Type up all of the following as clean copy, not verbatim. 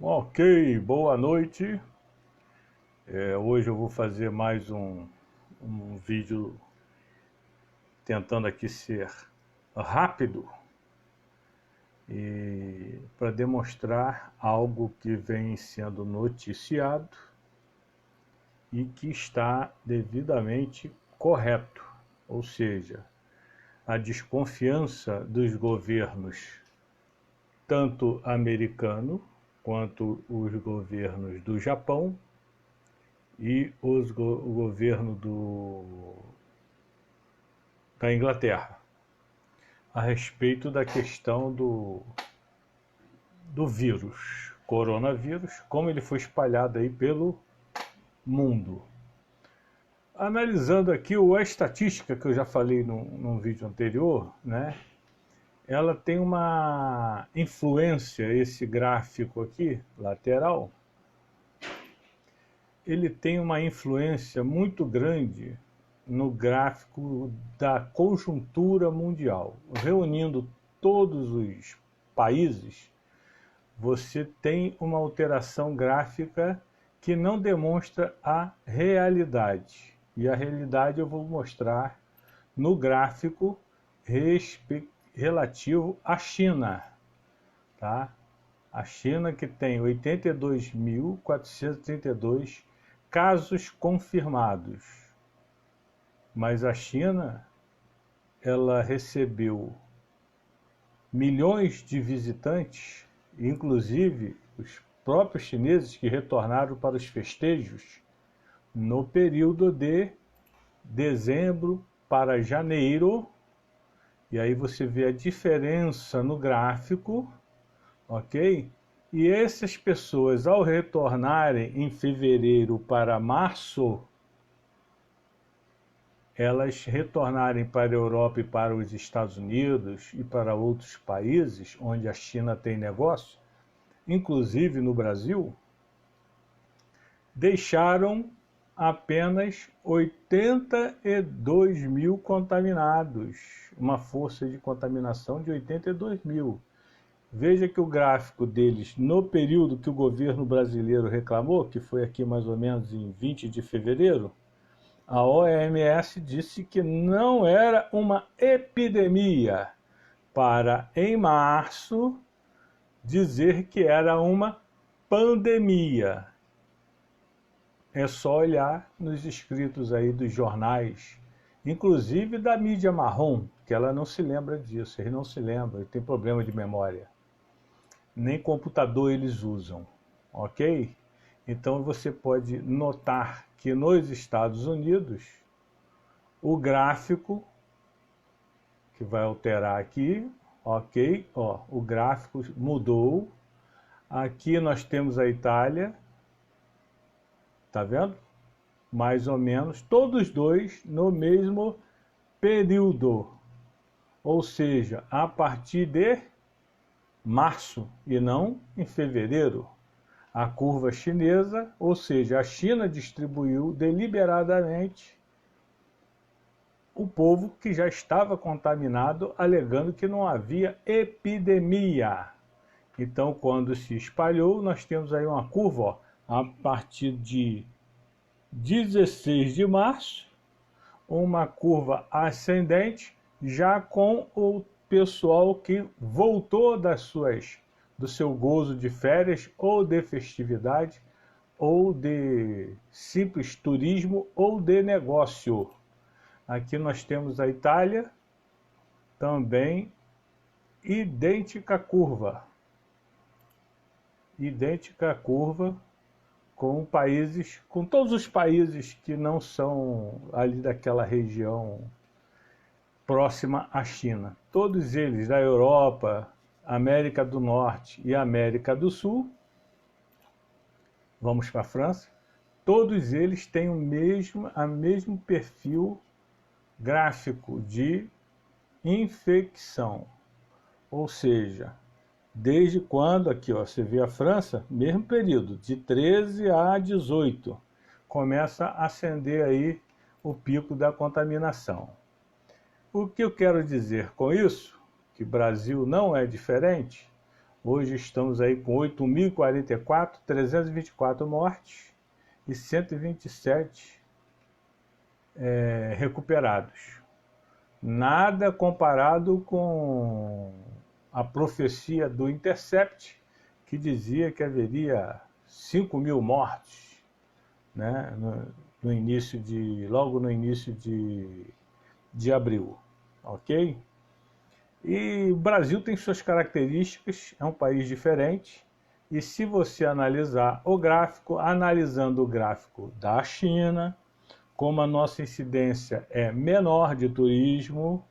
Ok, boa noite. Hoje eu vou fazer mais um vídeo tentando aqui ser rápido e para demonstrar algo que vem sendo noticiado e que está devidamente correto, ou seja, a desconfiança dos governos, tanto americano quanto os governos do Japão e o governo da Inglaterra a respeito da questão do vírus, coronavírus, como ele foi espalhado aí pelo mundo. Analisando aqui a estatística que eu já falei num vídeo anterior, né? Ela tem uma influência, esse gráfico aqui, lateral, ele tem uma influência muito grande no gráfico da conjuntura mundial. Reunindo todos os países, você tem uma alteração gráfica que não demonstra a realidade. E a realidade eu vou mostrar no gráfico relativo à China, tá? A China, que tem 82.432 casos confirmados, mas a China, ela recebeu milhões de visitantes, inclusive os próprios chineses que retornaram para os festejos no período de dezembro para janeiro, e aí você vê a diferença no gráfico, ok? E essas pessoas, ao retornarem em fevereiro para março, elas retornarem para a Europa e para os Estados Unidos e para outros países onde a China tem negócio, inclusive no Brasil, deixaram apenas 82 mil contaminados, uma força de contaminação de 82 mil. Veja que o gráfico deles, no período que o governo brasileiro reclamou, que foi aqui mais ou menos em 20 de fevereiro, a OMS disse que não era uma epidemia, para em março dizer que era uma pandemia. É só olhar nos escritos aí dos jornais, inclusive da mídia marrom, que ela não se lembra disso, eles não se lembram, tem problema de memória. Nem computador eles usam, ok? Então você pode notar que nos Estados Unidos, o gráfico, que vai alterar aqui, ok? Ó, o gráfico mudou. Aqui nós temos a Itália, tá vendo? Mais ou menos, todos dois no mesmo período, ou seja, a partir de março e não em fevereiro. A curva chinesa, ou seja, a China distribuiu deliberadamente o povo que já estava contaminado, alegando que não havia epidemia. Então, quando se espalhou, nós temos aí uma curva, ó, a partir de 16 de março, uma curva ascendente, já com o pessoal que voltou do seu gozo de férias, ou de festividade, ou de simples turismo, ou de negócio. Aqui nós temos a Itália, também idêntica curva com todos os países que não são ali daquela região próxima à China. Todos eles da Europa, América do Norte e América do Sul, vamos para a França, todos eles têm o mesmo perfil gráfico de infecção. Ou seja, desde quando, aqui ó, você vê a França, mesmo período, de 13 a 18, começa a acender aí o pico da contaminação. O que eu quero dizer com isso, que o Brasil não é diferente, Hoje estamos aí com 8.044, 324 mortes e 127 recuperados. Nada comparado com a profecia do Intercept, que dizia que haveria 5.000 mortes, né, logo no início de abril, ok? E o Brasil tem suas características, é um país diferente, e se você analisar o gráfico, analisando o gráfico da China, como a nossa incidência é menor de turismo,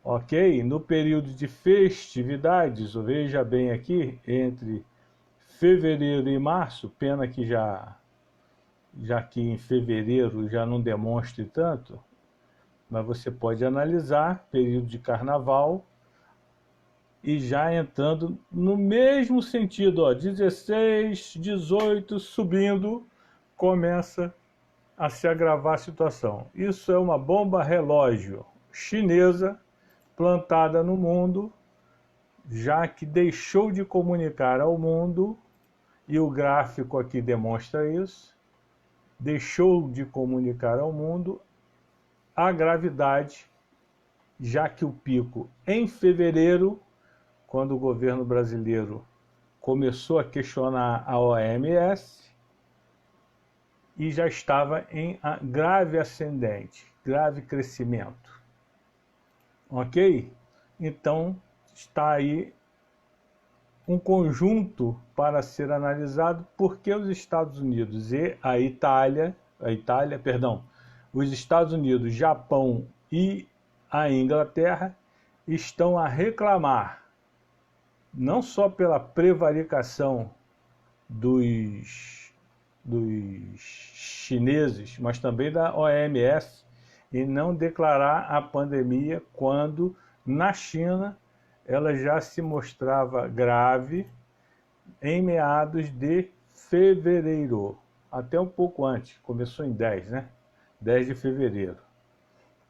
ok? No período de festividades, veja bem aqui, entre fevereiro e março, pena que já que em fevereiro já não demonstre tanto, mas você pode analisar período de carnaval e já entrando no mesmo sentido, ó, 16, 18, subindo, começa a se agravar a situação. Isso é uma bomba relógio chinesa plantada no mundo, já que deixou de comunicar ao mundo, e o gráfico aqui demonstra isso, deixou de comunicar ao mundo a gravidade, já que o pico em fevereiro, quando o governo brasileiro começou a questionar a OMS, e já estava em grave ascendente, grave crescimento. Ok? Então, está aí um conjunto para ser analisado, porque os Estados Unidos e os Estados Unidos, Japão e a Inglaterra estão a reclamar, não só pela prevaricação dos chineses, mas também da OMS, e não declarar a pandemia quando na China ela já se mostrava grave em meados de fevereiro, até um pouco antes, começou em 10, né? 10 de fevereiro.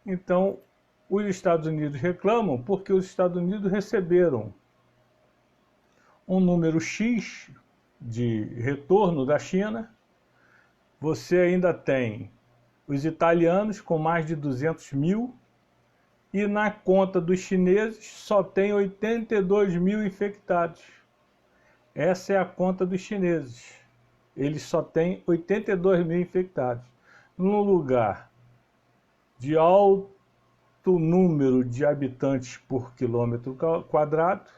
Então, os Estados Unidos reclamam porque os Estados Unidos receberam um número X de retorno da China. Você ainda tem os italianos com mais de 200 mil, e na conta dos chineses só tem 82 mil infectados. Essa é a conta dos chineses. Eles só têm 82 mil infectados. Num lugar de alto número de habitantes por quilômetro quadrado,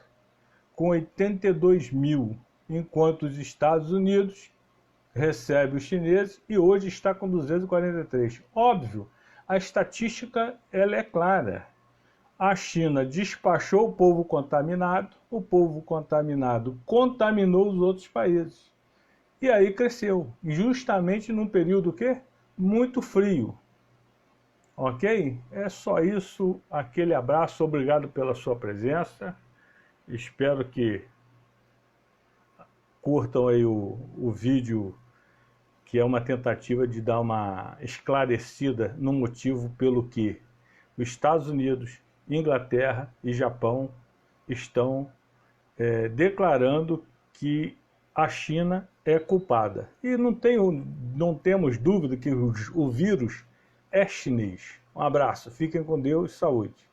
com 82 mil, enquanto os Estados Unidos recebe os chineses e hoje está com 243. Óbvio, a estatística ela é clara. A China despachou o povo contaminado contaminou os outros países. E aí cresceu, justamente num período que muito frio. Ok? É só isso, aquele abraço, obrigado pela sua presença. Espero que curtam aí o vídeo, que é uma tentativa de dar uma esclarecida no motivo pelo que os Estados Unidos, Inglaterra e Japão estão declarando que a China é culpada. E não temos dúvida que o vírus é chinês. Um abraço, fiquem com Deus, saúde.